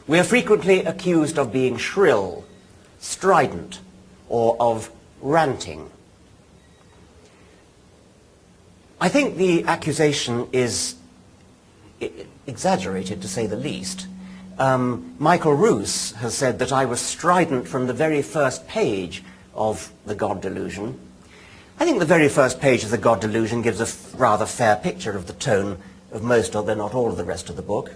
We are frequently accused of being shrill, strident, or of ranting. I think the accusation is exaggerated, to say the least. Michael Roos has said that I was strident from the very first page of The God Delusion. I think the very first page of The God Delusion gives a rather fair picture of the tone of most, although not all, of the rest of the book.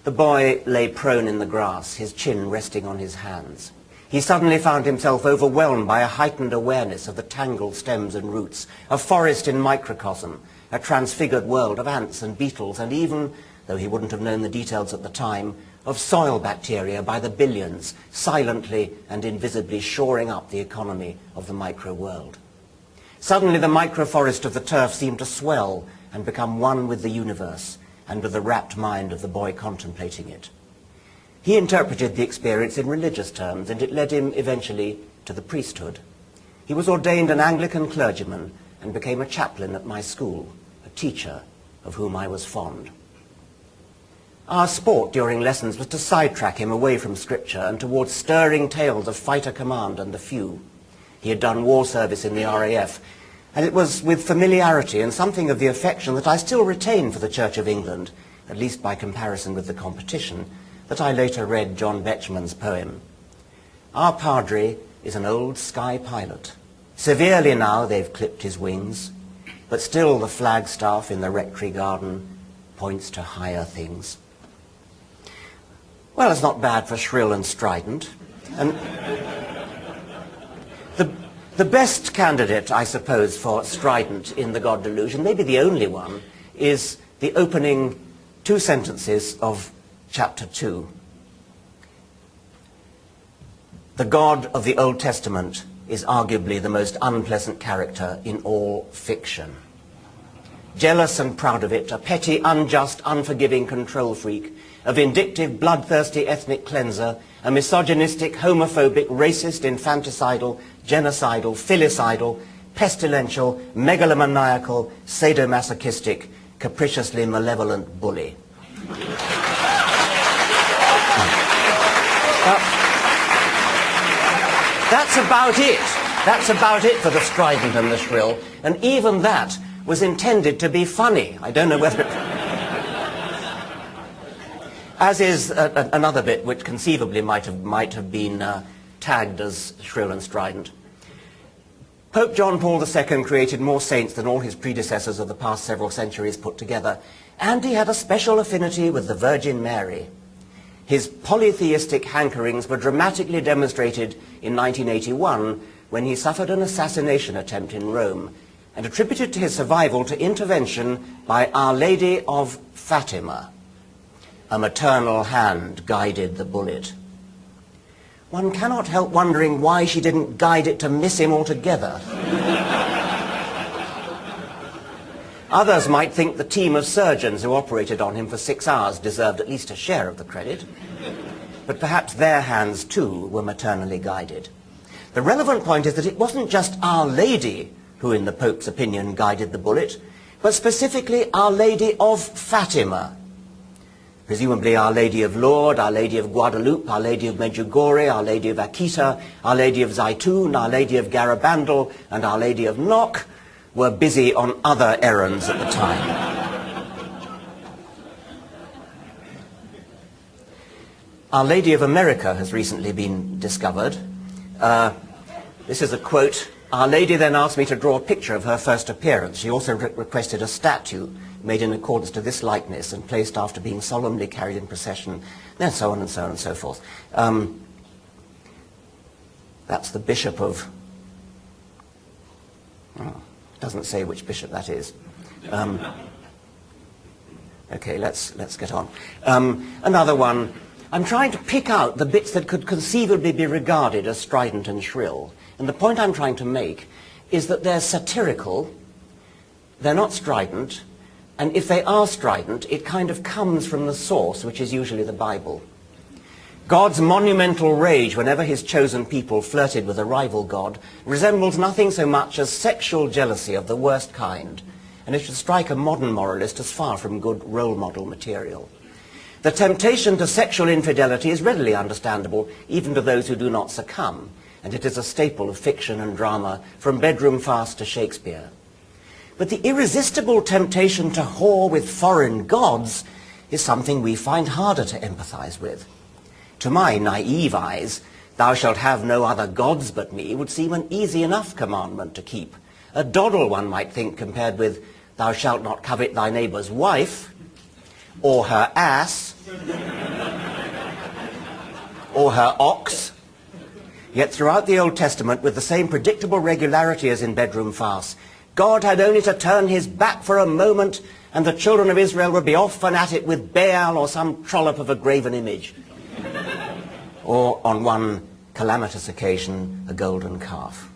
The boy lay prone in the grass, his chin resting on his hands. He suddenly found himself overwhelmed by a heightened awareness of the tangled stems and roots, a forest in microcosm, a transfigured world of ants and beetles, and even, though he wouldn't have known the details at the time, of soil bacteria by the billions, silently and invisibly shoring up the economy of the micro-world. Suddenly the microforest of the turf seemed to swell and become one with the universe and with the rapt mind of the boy contemplating it. He interpreted the experience in religious terms, and it led him eventually to the priesthood. He was ordained an Anglican clergyman and became a chaplain at my school, a teacher of whom I was fond. Our sport during lessons was to sidetrack him away from scripture and towards stirring tales of fighter command and the few. He had done war service in the RAF, and it was with familiarity and something of the affection that I still retain for the Church of England, at least by comparison with the competition, that I later read John Betjeman's poem. Our Padre is an old sky pilot. Severely now they've clipped his wings, but still the flagstaff in the rectory garden points to higher things. Well, it's not bad for Shrill and Strident. And the best candidate, I suppose, for strident in The God Delusion, maybe the only one, is the opening two sentences of chapter 2. The God of the Old Testament is arguably the most unpleasant character in all fiction. Jealous and proud of it, a petty, unjust, unforgiving control freak, a vindictive, bloodthirsty ethnic cleanser, a misogynistic, homophobic, racist, infanticidal, genocidal, filicidal, pestilential, megalomaniacal, sadomasochistic, capriciously malevolent bully. That's about it. That's about it for the strident and the shrill. And even that was intended to be funny. I don't know whether it... As is another bit which conceivably might have been tagged as shrill and strident. Pope John Paul II created more saints than all his predecessors of the past several centuries put together, and he had a special affinity with the Virgin Mary. His polytheistic hankerings were dramatically demonstrated in 1981 when he suffered an assassination attempt in Rome, and attributed to his survival to intervention by Our Lady of Fatima. A maternal hand guided the bullet. One cannot help wondering why she didn't guide it to miss him altogether. Others might think the team of surgeons who operated on him for 6 hours deserved at least a share of the credit. But perhaps their hands, too, were maternally guided. The relevant point is that it wasn't just Our Lady who, in the Pope's opinion, guided the bullet, but specifically Our Lady of Fatima. Presumably Our Lady of Lourdes, Our Lady of Guadalupe, Our Lady of Medjugorje, Our Lady of Akita, Our Lady of Zaitun, Our Lady of Garabandal, and Our Lady of Knock were busy on other errands at the time. Our Lady of America has recently been discovered. This is a quote. Our Lady then asked me to draw a picture of her first appearance. She also requested a statue made in accordance to this likeness and placed after being solemnly carried in procession, and so on and so on and so forth. That's the Bishop of... Oh, doesn't say which bishop that is. Okay, let's get on. Another one. I'm trying to pick out the bits that could conceivably be regarded as strident and shrill. And the point I'm trying to make is that they're satirical, they're not strident, and if they are strident, it kind of comes from the source, which is usually the Bible. God's monumental rage whenever his chosen people flirted with a rival god resembles nothing so much as sexual jealousy of the worst kind, and it should strike a modern moralist as far from good role model material. The temptation to sexual infidelity is readily understandable, even to those who do not succumb, and it is a staple of fiction and drama, from bedroom fast to Shakespeare. But the irresistible temptation to whore with foreign gods is something we find harder to empathize with. To my naive eyes, "Thou shalt have no other gods but me" would seem an easy enough commandment to keep. A doddle, one might think, compared with "Thou shalt not covet thy neighbour's wife," or her ass, or her ox. Yet throughout the Old Testament, with the same predictable regularity as in bedroom fasts, God had only to turn his back for a moment and the children of Israel would be off and at it with Baal or some trollop of a graven image. Or, on one calamitous occasion, a golden calf.